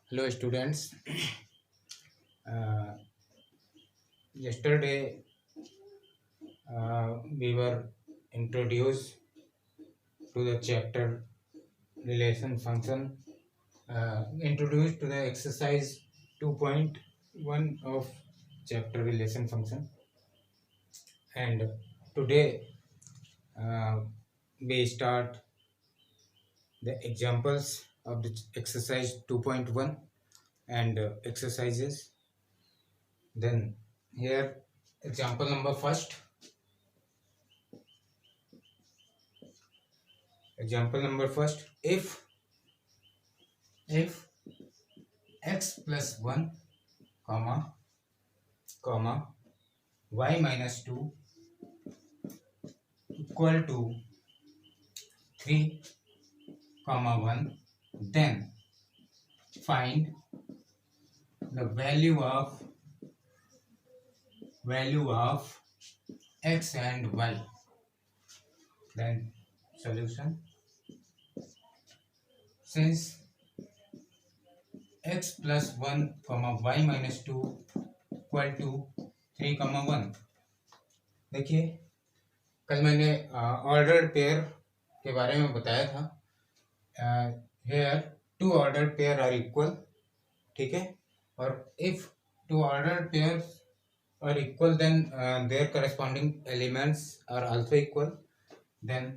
Hello, students. Uh, Yesterday, we were introduced to the chapter relation function, introduced to the exercise 2.1 of chapter relation function, and today uh, we start the examples of the exercise 2.1 and exercises. Then here, example number first. Example number first, if x plus 1 comma comma y minus 2 equal to 3 comma 1, then find the value of x and y. Then solution, since x plus 1 comma y minus 2 equal to 3 comma 1, देखिए कल मैंने ordered pair के बारे में बताया था. Here two ordered pair are equal, ठीक है. और if two ordered pairs are equal then their corresponding elements are also equal. Then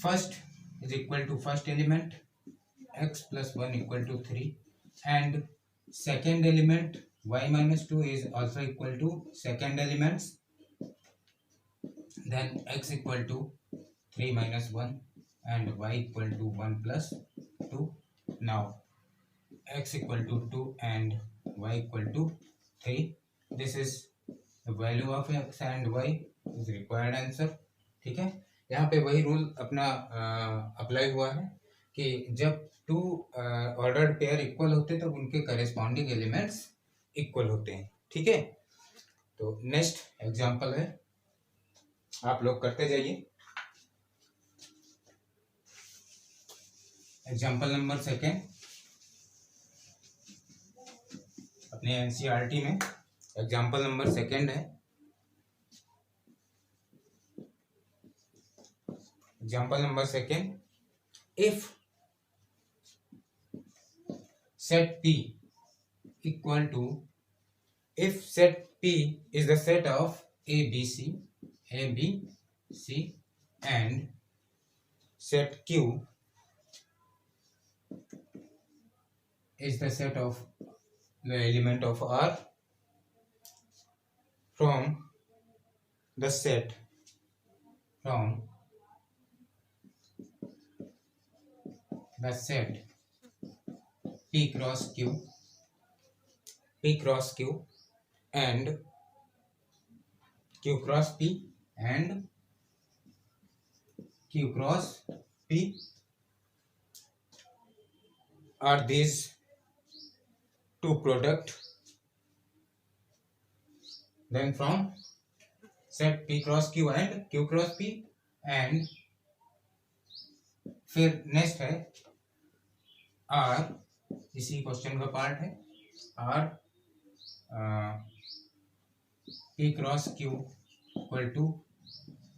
first is equal to first element x plus 1 equal to 3, and second element y minus 2 is also equal to second elements. Then x equal to 3 minus 1 and y equal to 1 plus 2. Now x equal to 2 and y equal to 3. This is the value of x and y is required answer. ठीक है. यहाँ पे वही rule अपना apply हुआ है कि जब टू ऑर्डर्ड पेयर इक्वल होते तब उनके करेस्पॉन्डिंग एलिमेंट्स इक्वल होते हैं. ठीक है. तो नेक्स्ट एग्जांपल है, आप लोग करते जाइए. एग्जांपल नंबर सेकेंड अपने एनसीईआरटी में एग्जांपल नंबर सेकेंड है. Example number second, if set P equal to, if set P is the set of A, B, C and set Q is the set of the element of R from the set P cross Q and Q cross P and Q cross P are these two product. Then from set P cross Q and Q cross P, and फिर next है R, इसी question का part है, R P cross Q equal to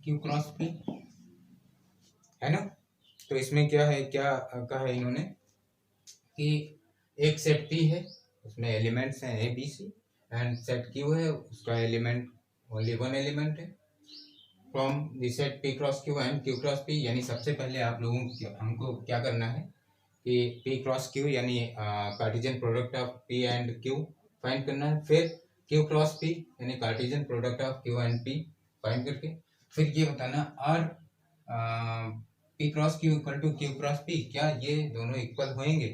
Q cross P, है ना. तो इसमें क्या है, क्या कहा है इन्होंने कि एक सेट P है, उसमें एलिमेंट्स हैं A, B, C, and set Q है, उसका एलिमेंट ओनली वन एलिमेंट है. From the set P cross Q and Q cross P, यानी सबसे पहले आप लोगों को हमको क्या करना है कि P क्रॉस Q यानी Cartesian product of P and Q find करना है. फिर Q क्रॉस P यानी Cartesian product of Q and P find करके फिर ये बताना R P cross Q equal to Q cross P, क्या ये दोनों इक्वल होंगे.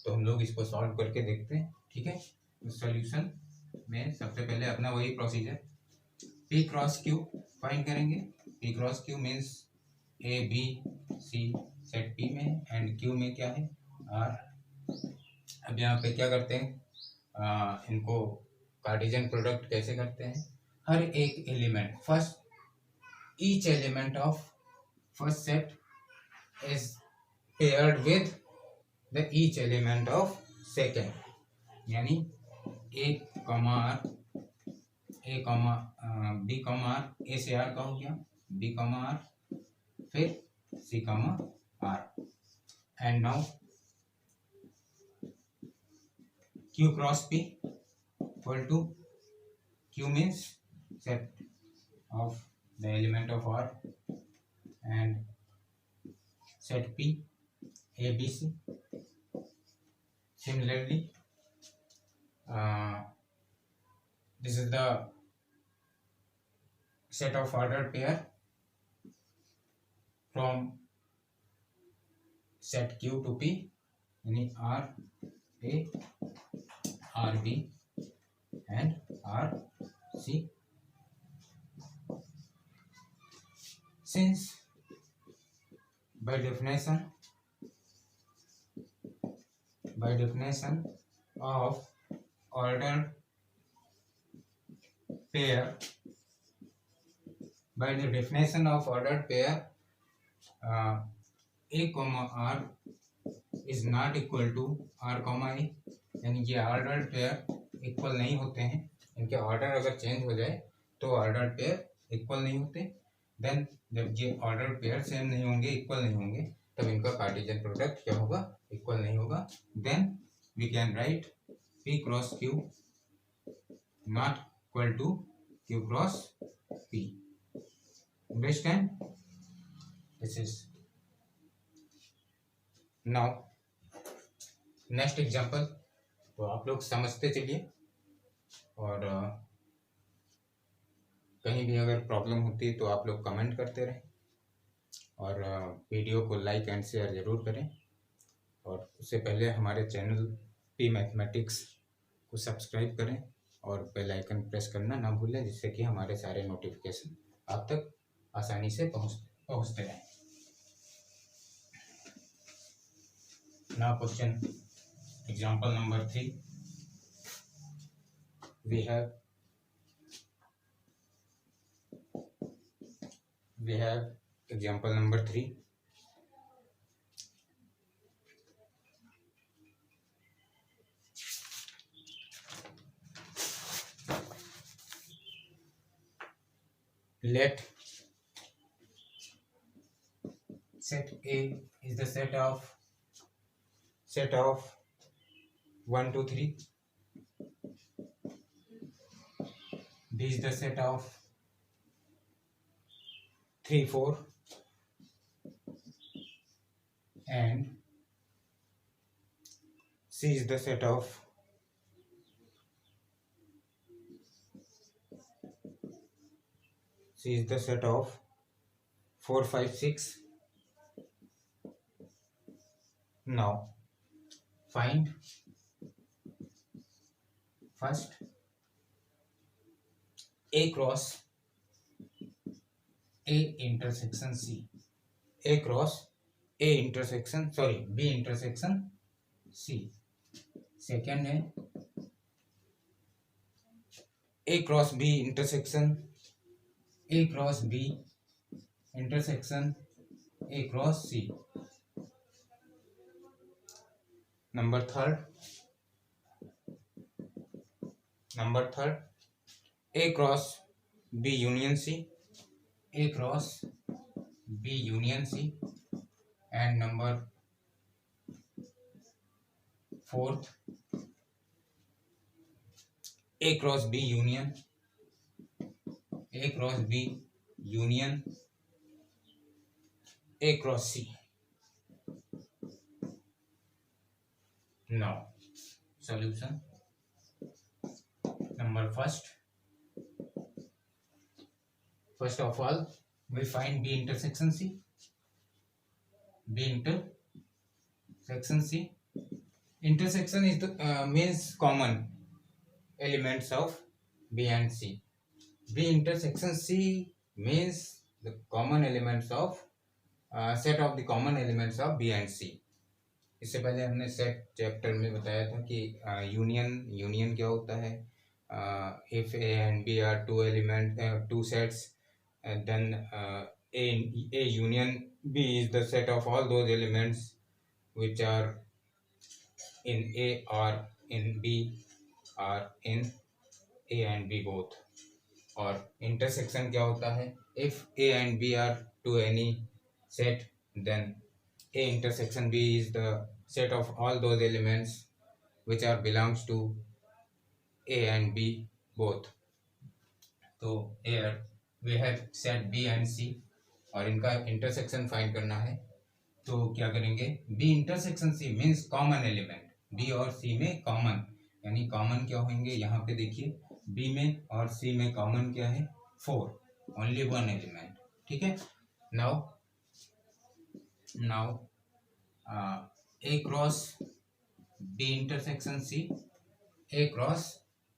तो हम लोग इसको सॉल्व करके देखते हैं. ठीक है. तो सॉल्यूशन में सबसे पहले अपना वही procedure, P cross Q find करेंगे. P cross Q means A, B, C set P में एंड Q में क्या है R. अब यहाँ पे क्या करते हैं, इनको कार्टेशियन प्रोडक्ट कैसे करते हैं. हर एक element, first each element of first set is paired with the each element of second यानी a comma r, a comma b comma r, a से आर का हो गया, बी कॉमा आर, फिर c comma r. And now Q cross P equal to Q means set of the element of R and set P A B C. Similarly, this is the set of ordered pair from set Q to P, यानी R A, R B and R C. Since by definition of ordered pair, by the definition of ordered pair, A comma R is not equal to R comma A, यानी ये ordered pair equal नहीं होते हैं, इनके order अगर change हो जाए तो ऑर्डर्ड पेयर इक्वल नहीं होते। देन जब ये ऑर्डर्ड पेयर सेम नहीं होंगे, इक्वल नहीं होंगे, तब इनका कार्टेशियन प्रोडक्ट क्या होगा, इक्वल नहीं होगा। Then we can write P cross Q not equal to Q cross P। Understand? This is now next example. तो आप लोग समझते चलिए, और कहीं भी अगर प्रॉब्लम होती है तो आप लोग कमेंट करते रहें, और वीडियो को लाइक एंड शेयर ज़रूर करें। और उससे पहले हमारे चैनल पी मैथमेटिक्स को सब्सक्राइब करें और बेल आइकन प्रेस करना ना भूलें, जिससे कि हमारे सारे नोटिफिकेशन आप तक आसानी से पहुँचते रहें। Now question example number 3, we have example number 3. Let set A is the set of 1 2 3, B is the set of 3 4, and C is the set of 4 5 6. Now find first A cross A intersection C, A cross A intersection B intersection C. Second है A cross B intersection A cross B intersection A cross C. Number third A cross B union C, A cross B union C. And number fourth A cross B union A cross C. Now solution. Number first of all we find B intersection C. Intersection is the means common elements of B and C. B intersection C means the common elements of set of the common elements of B and C. इससे पहले हमने set chapter में बताया था कि union क्या होता है। If A and B are two sets, and then A union B is the set of all those elements which are in A or in B or in A and B both. और intersection क्या होता है? If A and B are to any set, then A intersection B is the set of all those elements which are belongs to A and B both. तो here we have set B and C और इनका intersection find करना है. तो क्या करेंगे? B intersection C means common element. B और C में कॉमन, यानी कॉमन क्या होंगे? यहाँ पे देखिए B में और C में कॉमन क्या है? 4, ओनली वन एलिमेंट. ठीक है. Now A cross B intersection C, A cross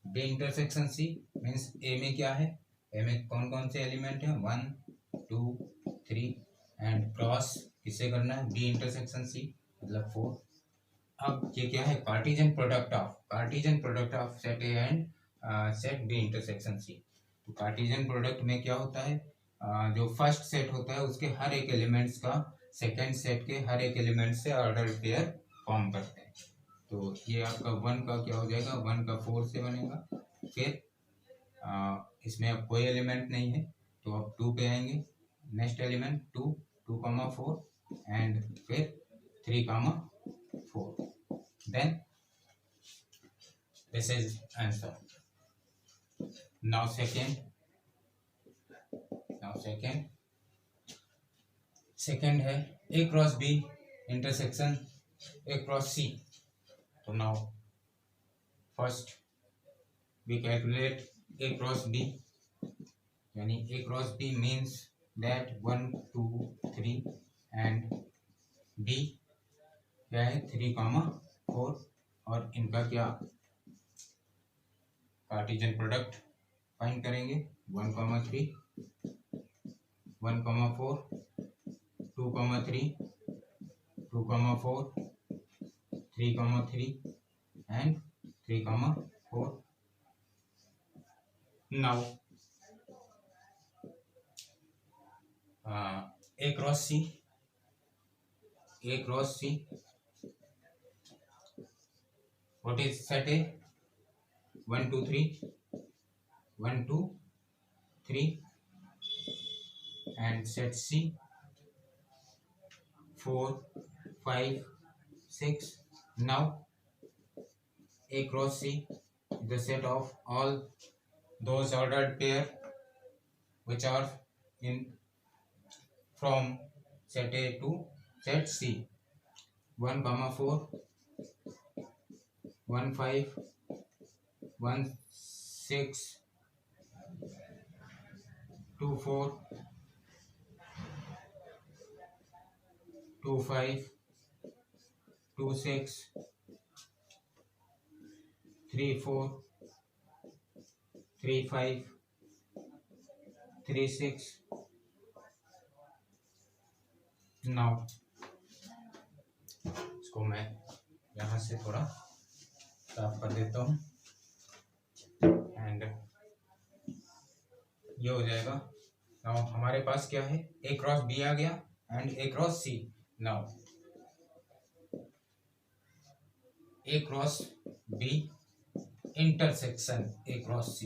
B intersection C means A में क्या है? A में कौन कौन से एलिमेंट हैं? 1 2 3 एंड क्रॉस किसे करना है? B इंटरसेक्शन C मतलब 4. अब ये क्या है? Cartesian product of set A and set B intersection C. तो कार्टेशियन प्रोडक्ट में क्या होता है? जो फर्स्ट सेट होता है उसके हर एक एलिमेंट्स का सेकेंड सेट के हर एक एलिमेंट से ऑर्डर पेयर फॉर्म करते हैं. तो ये आपका 1 का क्या हो जाएगा? 1 का 4 से बनेगा. फिर इसमें अब कोई एलिमेंट नहीं है तो अब 2 पे आएंगे. नेक्स्ट एलिमेंट 2 4 एंड फिर 3 4. Then this is answer. Now second है A cross B intersection A cross C. तो now first we calculate A cross B, यानी A cross B means that 1 2 3 and B क्या है? 3 4 और इनका क्या कार्टेशियन प्रोडक्ट फाइंड करेंगे. 1 3 1 4 2 3 2 4 3 3 and 3 4. Now A cross C what is set A? 1 2 3 1 2 3 and set C 4 5 6. Now A cross C is the set of all those ordered pair which are in from set A to set C. 1 4 1 5 1 6 2 4 2 5 2 6 3 4 3 5 3 6. Now इसको मैं यहाँ से थोड़ा साफ कर देता हूँ and ये हो जाएगा. नाउ हमारे पास क्या है? A क्रॉस B आ गया and A cross C. Now A cross B intersection A cross C.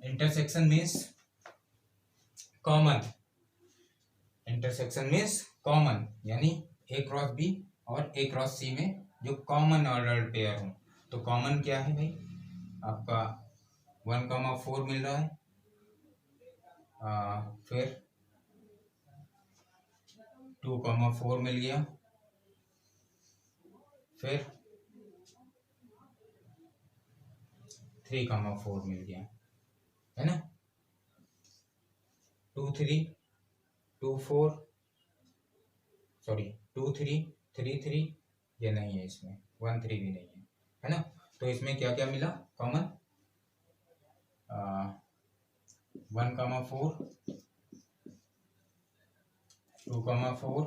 Intersection means common. Intersection means common, यानी A क्रॉस B और A क्रॉस C में जो कॉमन ऑर्डर्ड पेयर हो. तो कॉमन क्या है भाई? आपका 1 4 मिल रहा है. फिर 2 4 मिल गया. फिर 3 4 मिल गया, है ना. 2 3 2 4 सॉरी 2 3 3 3 ये नहीं है, इसमें 1 3 भी नहीं है, है ना. तो इसमें क्या क्या मिला common? 1 4 2 4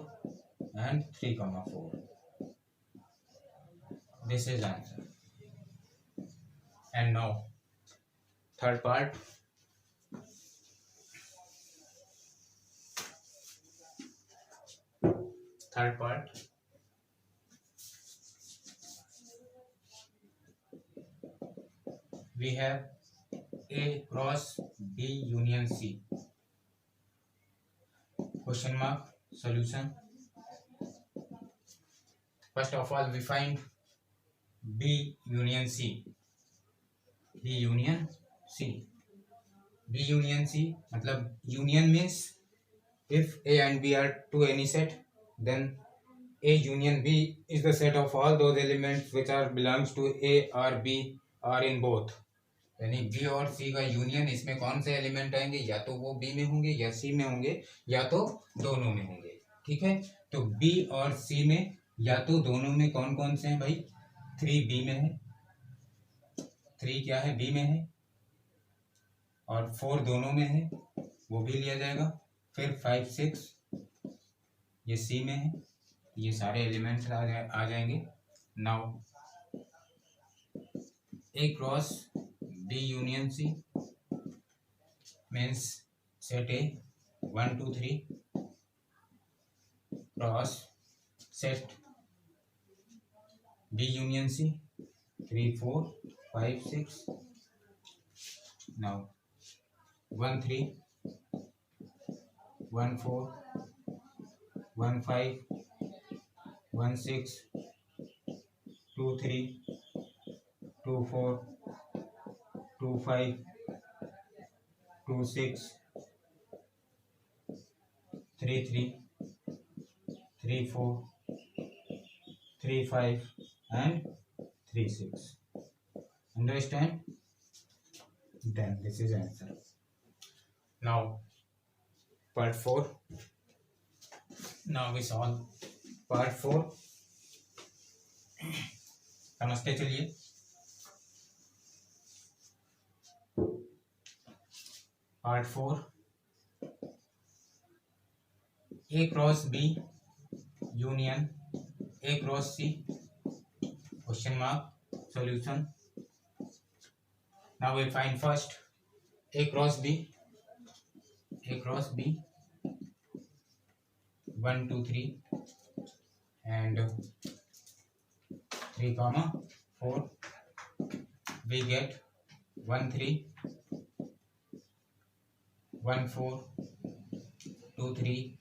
and 3 4. This is answer. And now third part. we have A cross B union C. Question mark. Solution. First of all, we find B union C. B union C. B union C मतलब union means if A and B are to any set, then A union B is the set of all those elements which are belongs to A or B or in both. यानी B और C का union, इसमें कौन से element आएंगे, या तो वो B में होंगे या C में होंगे या तो दोनों में होंगे. ठीक है, तो B और C में या तो दोनों में कौन कौन से हैं भाई. 3 B में है, 3 क्या है B में है, और 4 दोनों में है, वो भी लिया जाएगा. फिर 5 6 ये C में है, ये सारे एलिमेंट्स आ जाएंगे. Now A cross B union C means set A 1 2 3 cross set B union C 3 4 5 6. Now 1 3 1 4 1 5 1 6 2 3 2 4 2 5 2 6 3 3 3 4 3 5 and 3 6. Understand? Then this is answer. Now part 4. Now we solve part 4. समझते चलिए. Part 4. A cross B union A cross C. Question mark. Solution. Now we find first A cross B. A cross B 1 2 3 and 3 comma 4. We get 1 3 1 4 2 3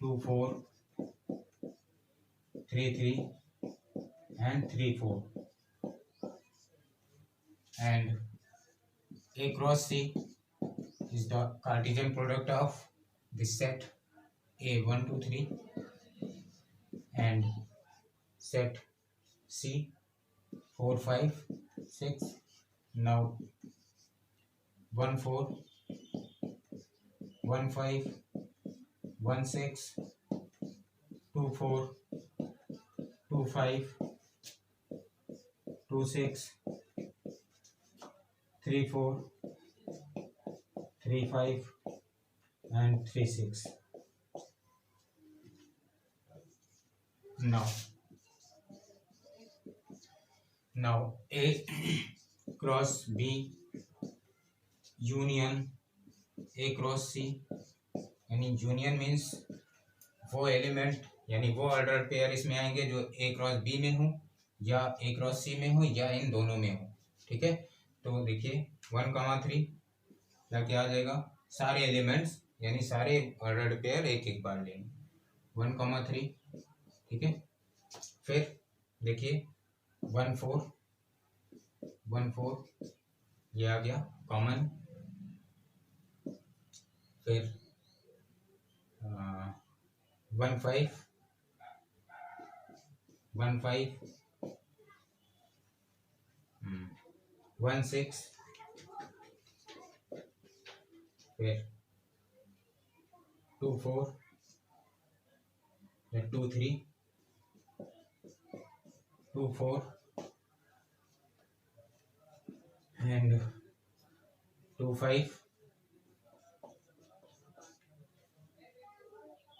2 4 3 3 and 3 4. And A cross C is the Cartesian product of this set A 1 2 3 and set C 4 5 6. Now 1 4 1 5 1 6 2 4 2 5 2 6 3 4 3 5 and 3 6. Now A cross B union A cross C. यानी union means वो element यानी वो order pair इसमें आएंगे जो A cross B में हो या A क्रॉस C में हो या इन दोनों में हो. ठीक है, तो देखिए 1 3 क्या आ जाएगा, सारे एलिमेंट्स यानी सारे ऑर्डर पेयर एक एक बार लेंगे. 1 3. ठीक है, फिर देखिए 1 4 1 4 ये आ गया कॉमन. फिर 1 5 1 5 1 6. फिर 2 4 फिर 2 3 2 4 and 2 5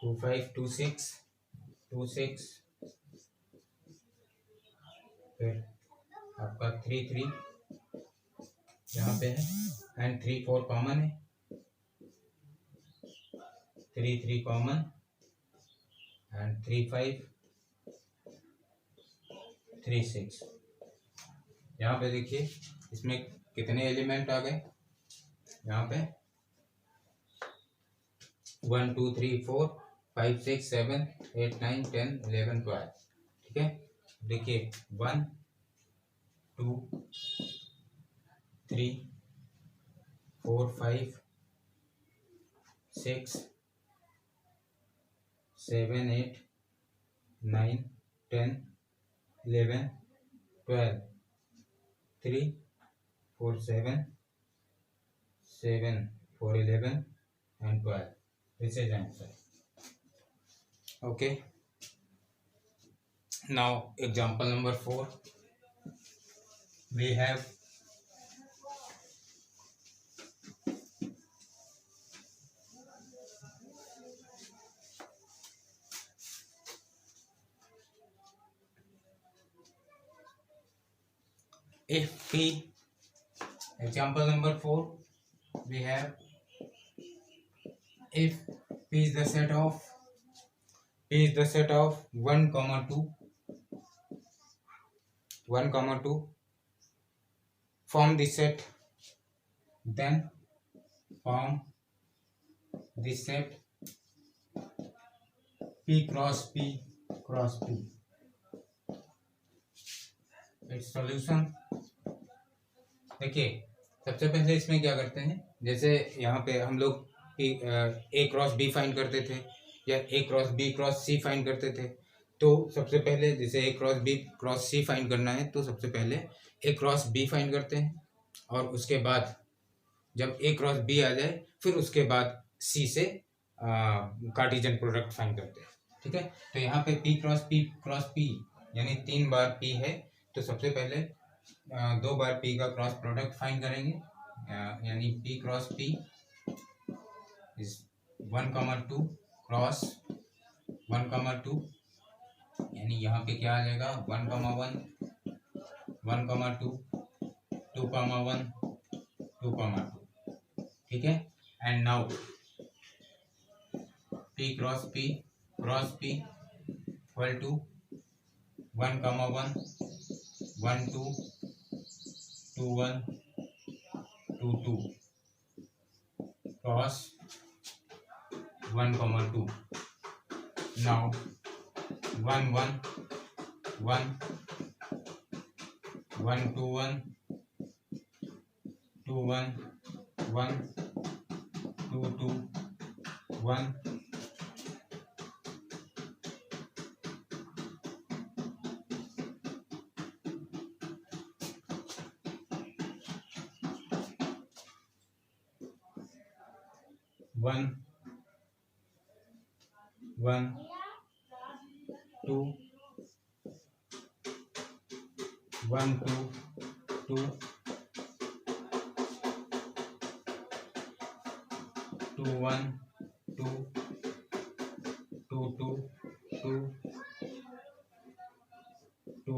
2 5 2 6 2 6. फिर आपका 3 3 यहाँ पे है एंड 3 4 कॉमन है. 3 3 कॉमन एंड 3 5 3 6. यहाँ पे देखिए इसमें कितने एलिमेंट आ गए, यहाँ पे 1 2 3 4 5 6 7 8 9 10 11 12। ठीक है, देखिए 1 2 3 4 5 6 7 8 9 10 11 12 3 4 7 7 4 11 and 12. This is answer. Okay, now example number 4. We have if P, example number 4, we have if P is the set of 1 comma 2 form the set, then form the set P cross P cross P. Its solution, देखिए सबसे पहले इसमें क्या करते हैं, जैसे यहाँ पे हम लोग ए क्रॉस बी फाइंड करते थे या ए क्रॉस बी क्रॉस सी फाइंड करते थे। तो सबसे पहले जैसे ए क्रॉस बी क्रॉस सी फाइंड करना है तो सबसे पहले ए क्रॉस बी फाइंड करते हैं, और उसके बाद जब ए क्रॉस बी आ जाए फिर उसके बाद सी से कार्टेशियन प्रोडक्ट फाइंड करते हैं। ठीक है, तो यहाँ पे पी क्रॉस पी यानी 3 बार पी है, तो सबसे पहले 2 बार पी का क्रॉस प्रोडक्ट फाइंड करेंगे, यानी P cross P is 1,2 cross 1,2, यानी यहाँ पे क्या आ जाएगा 1,1 1,2 2,1 2,2। ठीक है, and now P cross P equal to 1,1 1 2 2 1 2 2 cross 1,2। now 1 1 1 1 2 1 2 1 1 2 2 1 1 1 2 1 2 2 2 1 2 2 2 2 2 2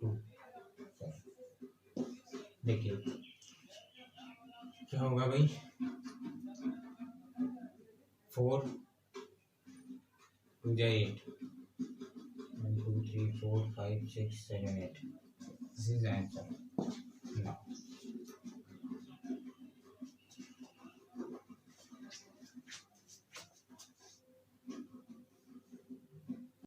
2। देखिए क्या होगा भाई, 4 2 जा 8 1 2 3 4 5 6 7 8। This is answer.